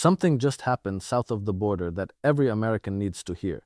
Something just happened south of the border that every American needs to hear,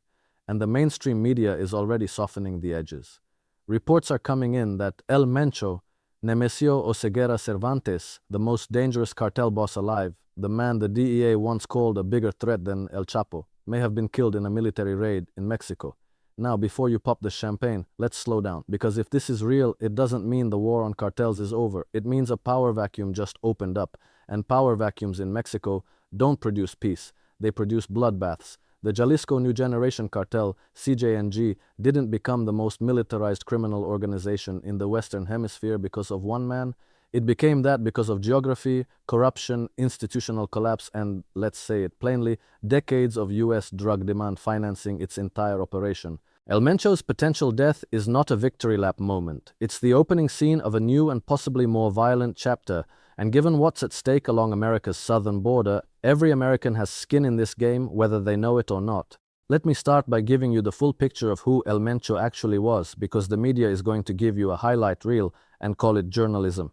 and the mainstream media is already softening the edges. Reports are coming in that El Mencho, Nemesio Oseguera Cervantes, the most dangerous cartel boss alive, the man the DEA once called a bigger threat than El Chapo, may have been killed in a military raid in Mexico. Now, before you pop the champagne, let's slow down, because if this is real, it doesn't mean the war on cartels is over. It means a power vacuum just opened up, and power vacuums in Mexico don't produce peace, they produce bloodbaths. The Jalisco New Generation Cartel, CJNG, didn't become the most militarized criminal organization in the Western Hemisphere because of one man. It became that because of geography, corruption, institutional collapse, and, let's say it plainly, decades of US drug demand financing its entire operation. El Mencho's potential death is not a victory lap moment. It's the opening scene of a new and possibly more violent chapter, and given what's at stake along America's southern border, every American has skin in this game, whether they know it or not. Let me start by giving you the full picture of who El Mencho actually was, because the media is going to give you a highlight reel and call it journalism.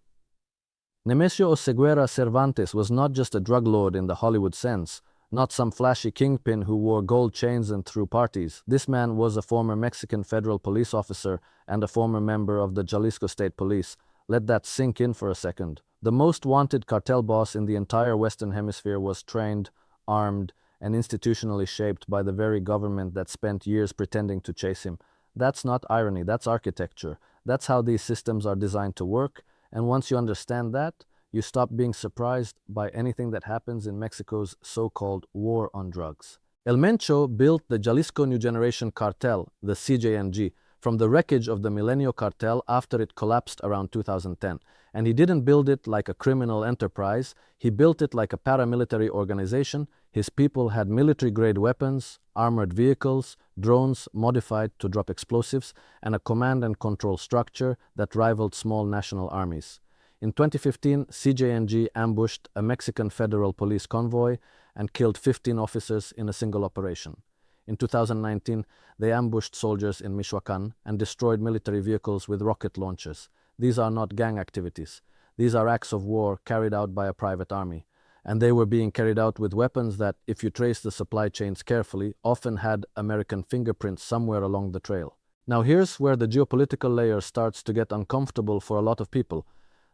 Nemesio Oseguera Cervantes was not just a drug lord in the Hollywood sense, not some flashy kingpin who wore gold chains and threw parties. This man was a former Mexican federal police officer and a former member of the Jalisco State Police. Let that sink in for a second. The most wanted cartel boss in the entire Western Hemisphere was trained, armed, and institutionally shaped by the very government that spent years pretending to chase him. That's not irony, that's architecture. That's how these systems are designed to work, and once you understand that, you stop being surprised by anything that happens in Mexico's so-called war on drugs. El Mencho built the Jalisco New Generation Cartel, the CJNG, from the wreckage of the Milenio Cartel after it collapsed around 2010. And he didn't build it like a criminal enterprise, he built it like a paramilitary organization. His people had military-grade weapons, armored vehicles, drones modified to drop explosives, and a command and control structure that rivaled small national armies. In 2015, CJNG ambushed a Mexican federal police convoy and killed 15 officers in a single operation. In 2019, they ambushed soldiers in Michoacan and destroyed military vehicles with rocket launchers. These are not gang activities. These are acts of war carried out by a private army. And they were being carried out with weapons that, if you trace the supply chains carefully, often had American fingerprints somewhere along the trail. Now here's where the geopolitical layer starts to get uncomfortable for a lot of people.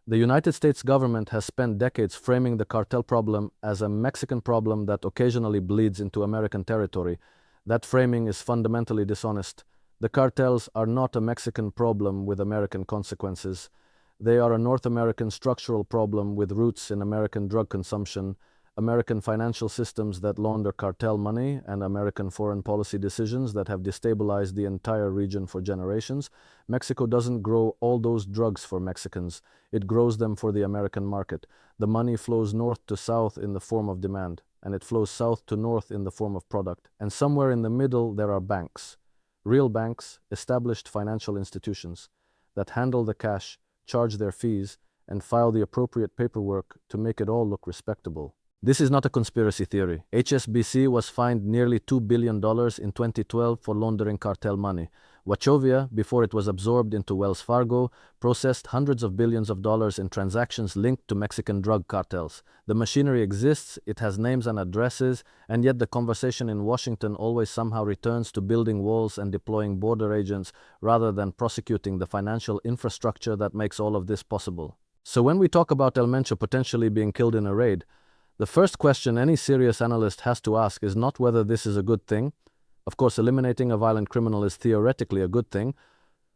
The United States government has spent decades framing the cartel problem as a Mexican problem that occasionally bleeds into American territory. That framing is fundamentally dishonest. The cartels are not a Mexican problem with American consequences. They are a North American structural problem with roots in American drug consumption, American financial systems that launder cartel money, and American foreign policy decisions that have destabilized the entire region for generations. Mexico doesn't grow all those drugs for Mexicans. It grows them for the American market. The money flows north to south in the form of demand, and it flows south to north in the form of product. And somewhere in the middle there are banks. Real banks, established financial institutions that handle the cash, charge their fees, and file the appropriate paperwork to make it all look respectable. This is not a conspiracy theory. HSBC was fined nearly $2 billion in 2012 for laundering cartel money. Wachovia, before it was absorbed into Wells Fargo, processed hundreds of billions of dollars in transactions linked to Mexican drug cartels. The machinery exists, it has names and addresses, and yet the conversation in Washington always somehow returns to building walls and deploying border agents rather than prosecuting the financial infrastructure that makes all of this possible. So when we talk about El Mencho potentially being killed in a raid, the first question any serious analyst has to ask is not whether this is a good thing. Of course, eliminating a violent criminal is theoretically a good thing,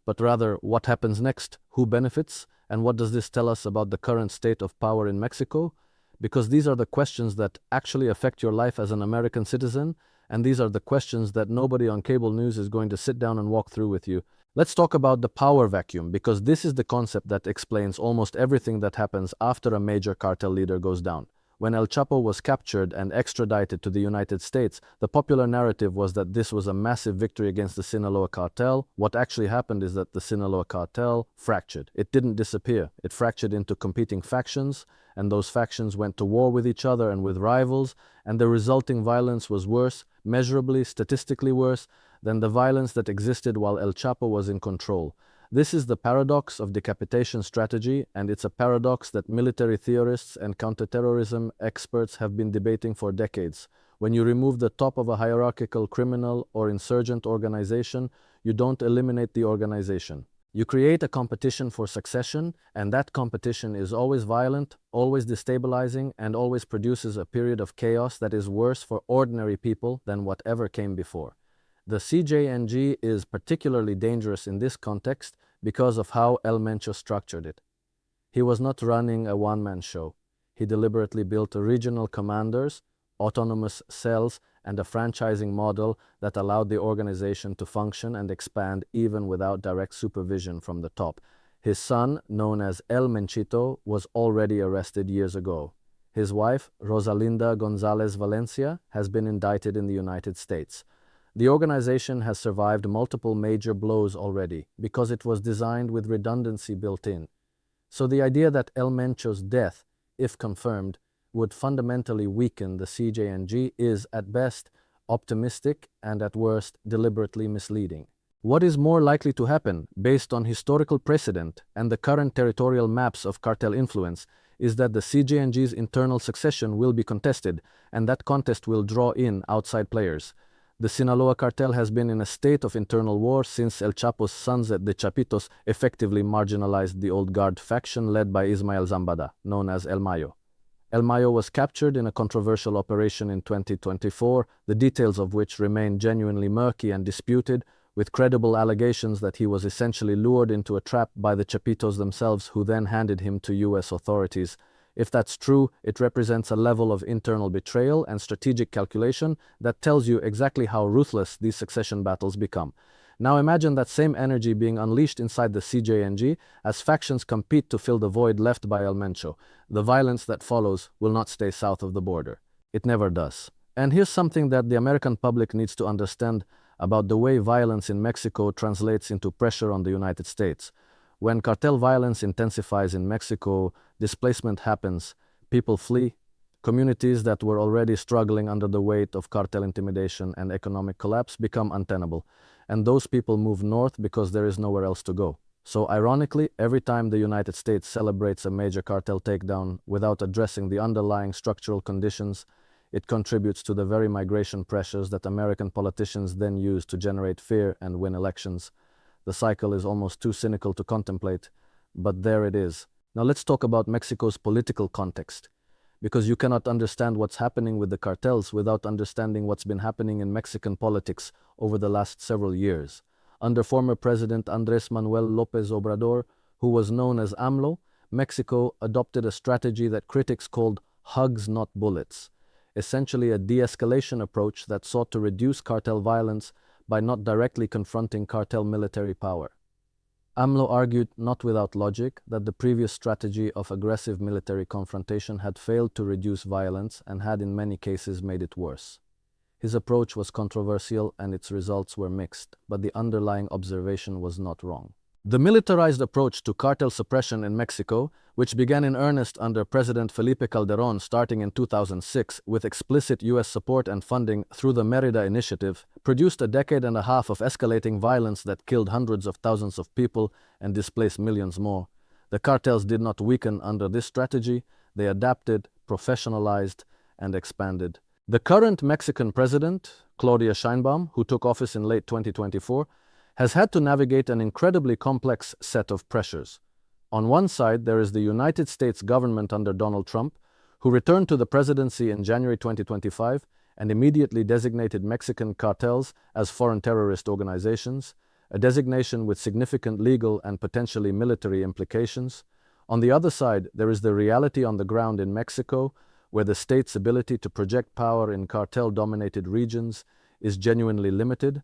but rather what happens next, who benefits, and what does this tell us about the current state of power in Mexico? Because these are the questions that actually affect your life as an American citizen, and these are the questions that nobody on cable news is going to sit down and walk through with you. Let's talk about the power vacuum, because this is the concept that explains almost everything that happens after a major cartel leader goes down. When El Chapo was captured and extradited to the United States, the popular narrative was that this was a massive victory against the Sinaloa cartel. What actually happened is that the Sinaloa cartel fractured. It didn't disappear. It fractured into competing factions, and those factions went to war with each other and with rivals, and the resulting violence was worse, measurably, statistically worse, than the violence that existed while El Chapo was in control. This is the paradox of decapitation strategy, and it's a paradox that military theorists and counterterrorism experts have been debating for decades. When you remove the top of a hierarchical criminal or insurgent organization, you don't eliminate the organization. You create a competition for succession, and that competition is always violent, always destabilizing, and always produces a period of chaos that is worse for ordinary people than whatever came before. The CJNG is particularly dangerous in this context because of how Mencho structured it. He was not running a one-man show. He deliberately built regional commanders, autonomous cells, and a franchising model that allowed the organization to function and expand even without direct supervision from the top. His son, known as El Menchito, was already arrested years ago. His wife, Rosalinda Gonzalez Valencia, has been indicted in the United States. The organization has survived multiple major blows already because it was designed with redundancy built in. So the idea that El Mencho's death, if confirmed, would fundamentally weaken the CJNG is, at best, optimistic and at worst, deliberately misleading. What is more likely to happen, based on historical precedent and the current territorial maps of cartel influence, is that the CJNG's internal succession will be contested, and that contest will draw in outside players. The Sinaloa cartel has been in a state of internal war since El Chapo's sons, the Chapitos, effectively marginalized the old guard faction led by Ismael Zambada, known as El Mayo. El Mayo was captured in a controversial operation in 2024, the details of which remain genuinely murky and disputed, with credible allegations that he was essentially lured into a trap by the Chapitos themselves, who then handed him to U.S. authorities. If that's true, it represents a level of internal betrayal and strategic calculation that tells you exactly how ruthless these succession battles become. Now imagine that same energy being unleashed inside the CJNG as factions compete to fill the void left by El Mencho. The violence that follows will not stay south of the border. It never does. And here's something that the American public needs to understand about the way violence in Mexico translates into pressure on the United States. When cartel violence intensifies in Mexico, displacement happens, people flee, communities that were already struggling under the weight of cartel intimidation and economic collapse become untenable, and those people move north because there is nowhere else to go. So ironically, every time the United States celebrates a major cartel takedown without addressing the underlying structural conditions, it contributes to the very migration pressures that American politicians then use to generate fear and win elections. The cycle is almost too cynical to contemplate, but there it is. Now let's talk about Mexico's political context, because you cannot understand what's happening with the cartels without understanding what's been happening in Mexican politics over the last several years. Under former President Andrés Manuel López Obrador, who was known as AMLO, Mexico adopted a strategy that critics called hugs not bullets, essentially a de-escalation approach that sought to reduce cartel violence by not directly confronting cartel military power. AMLO argued, not without logic, that the previous strategy of aggressive military confrontation had failed to reduce violence and had in many cases made it worse. His approach was controversial and its results were mixed, but the underlying observation was not wrong. The militarized approach to cartel suppression in Mexico, which began in earnest under President Felipe Calderón starting in 2006 with explicit U.S. support and funding through the Mérida Initiative, produced a decade and a half of escalating violence that killed hundreds of thousands of people and displaced millions more. The cartels did not weaken under this strategy. They adapted, professionalized, and expanded. The current Mexican president, Claudia Sheinbaum, who took office in late 2024, has had to navigate an incredibly complex set of pressures. On one side, there is the United States government under Donald Trump, who returned to the presidency in January 2025 and immediately designated Mexican cartels as foreign terrorist organizations, a designation with significant legal and potentially military implications. On the other side, there is the reality on the ground in Mexico, where the state's ability to project power in cartel-dominated regions is genuinely limited,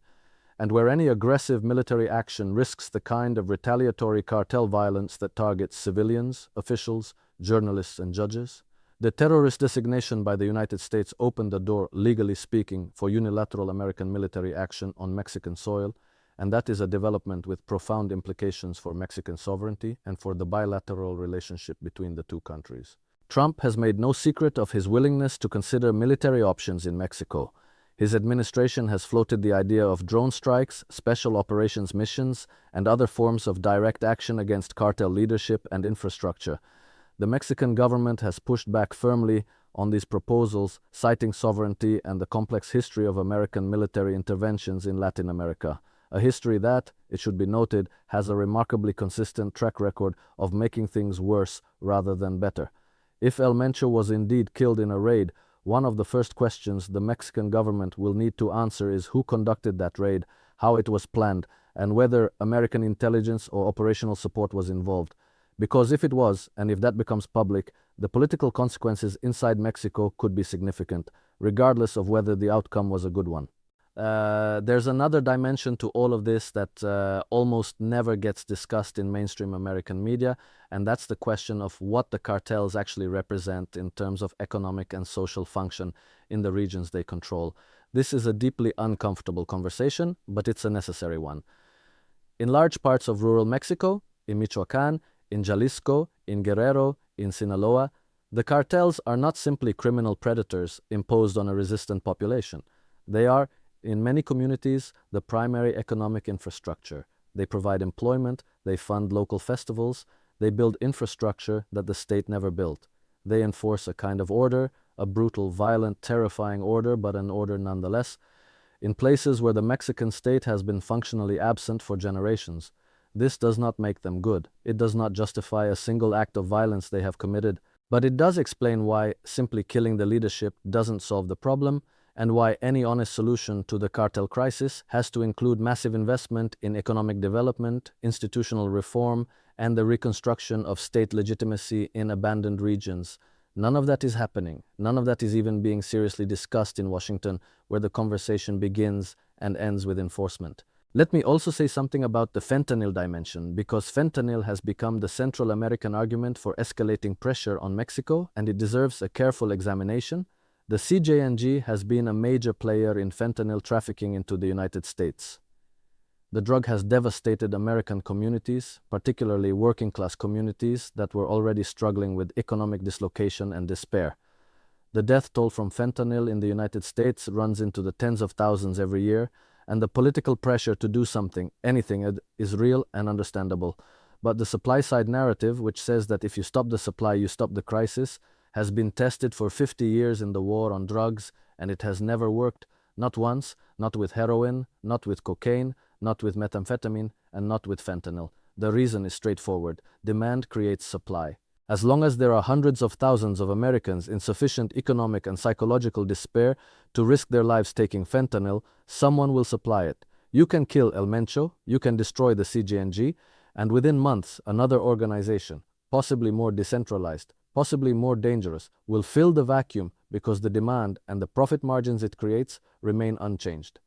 and where any aggressive military action risks the kind of retaliatory cartel violence that targets civilians, officials, journalists, and judges. The terrorist designation by the United States opened the door, legally speaking, for unilateral American military action on Mexican soil, and that is a development with profound implications for Mexican sovereignty and for the bilateral relationship between the two countries. Trump has made no secret of his willingness to consider military options in Mexico. His administration has floated the idea of drone strikes, special operations missions, and other forms of direct action against cartel leadership and infrastructure. The Mexican government has pushed back firmly on these proposals, citing sovereignty and the complex history of American military interventions in Latin America. A history that, it should be noted, has a remarkably consistent track record of making things worse rather than better. If El Mencho was indeed killed in a raid, one of the first questions the Mexican government will need to answer is who conducted that raid, how it was planned, and whether American intelligence or operational support was involved. Because if it was, and if that becomes public, the political consequences inside Mexico could be significant, regardless of whether the outcome was a good one. There's another dimension to all of this that almost never gets discussed in mainstream American media, and that's the question of what the cartels actually represent in terms of economic and social function in the regions they control. This is a deeply uncomfortable conversation, but it's a necessary one. In large parts of rural Mexico, in Michoacán, in Jalisco, in Guerrero, in Sinaloa, the cartels are not simply criminal predators imposed on a resistant population. They are, in many communities, the primary economic infrastructure. They provide employment, they fund local festivals, they build infrastructure that the state never built. They enforce a kind of order, a brutal, violent, terrifying order, but an order nonetheless, in places where the Mexican state has been functionally absent for generations. This does not make them good. It does not justify a single act of violence they have committed, but it does explain why simply killing the leadership doesn't solve the problem, and why any honest solution to the cartel crisis has to include massive investment in economic development, institutional reform, and the reconstruction of state legitimacy in abandoned regions. None of that is happening. None of that is even being seriously discussed in Washington, where the conversation begins and ends with enforcement. Let me also say something about the fentanyl dimension, because fentanyl has become the Central American argument for escalating pressure on Mexico, and it deserves a careful examination. The CJNG has been a major player in fentanyl trafficking into the United States. The drug has devastated American communities, particularly working-class communities that were already struggling with economic dislocation and despair. The death toll from fentanyl in the United States runs into the tens of thousands every year, and the political pressure to do something, anything, is real and understandable. But the supply-side narrative, which says that if you stop the supply, you stop the crisis, has been tested for 50 years in the war on drugs, and it has never worked, not once, not with heroin, not with cocaine, not with methamphetamine, and not with fentanyl. The reason is straightforward. Demand creates supply. As long as there are hundreds of thousands of Americans in sufficient economic and psychological despair to risk their lives taking fentanyl, someone will supply it. You can kill El Mencho, you can destroy the CJNG, and within months, another organization, possibly more decentralized, possibly more dangerous, will fill the vacuum because the demand and the profit margins it creates remain unchanged.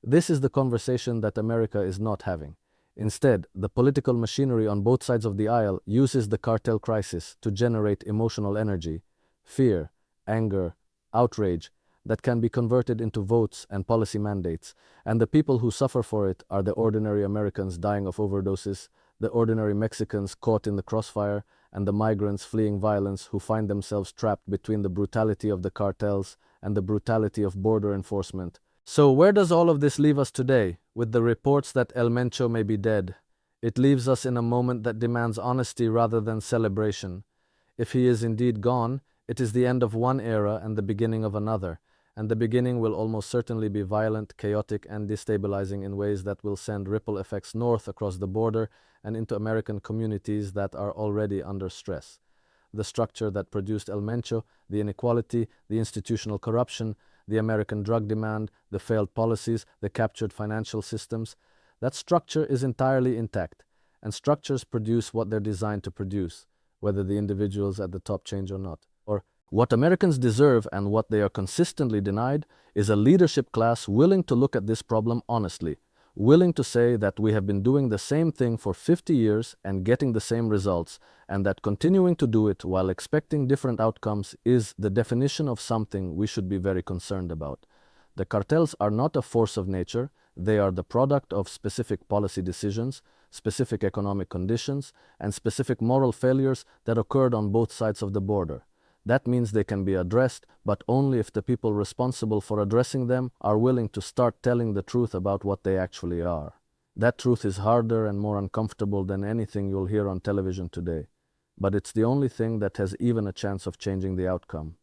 This is the conversation that America is not having. Instead, the political machinery on both sides of the aisle uses the cartel crisis to generate emotional energy, fear, anger, outrage, that can be converted into votes and policy mandates, and the people who suffer for it are the ordinary Americans dying of overdoses, the ordinary Mexicans caught in the crossfire, and the migrants fleeing violence who find themselves trapped between the brutality of the cartels and the brutality of border enforcement. So where does all of this leave us today, with the reports that El Mencho may be dead? It leaves us in a moment that demands honesty rather than celebration. If he is indeed gone, it is the end of one era and the beginning of another, and the beginning will almost certainly be violent, chaotic, and destabilizing in ways that will send ripple effects north across the border and into American communities that are already under stress. The structure that produced El Mencho, the inequality, the institutional corruption, the American drug demand, the failed policies, the captured financial systems, that structure is entirely intact, and structures produce what they're designed to produce, whether the individuals at the top change or not. Or what Americans deserve and what they are consistently denied is a leadership class willing to look at this problem honestly, willing to say that we have been doing the same thing for 50 years and getting the same results, and that continuing to do it while expecting different outcomes is the definition of something we should be very concerned about. The cartels are not a force of nature, they are the product of specific policy decisions, specific economic conditions, and specific moral failures that occurred on both sides of the border. That means they can be addressed, but only if the people responsible for addressing them are willing to start telling the truth about what they actually are. That truth is harder and more uncomfortable than anything you'll hear on television today, but it's the only thing that has even a chance of changing the outcome.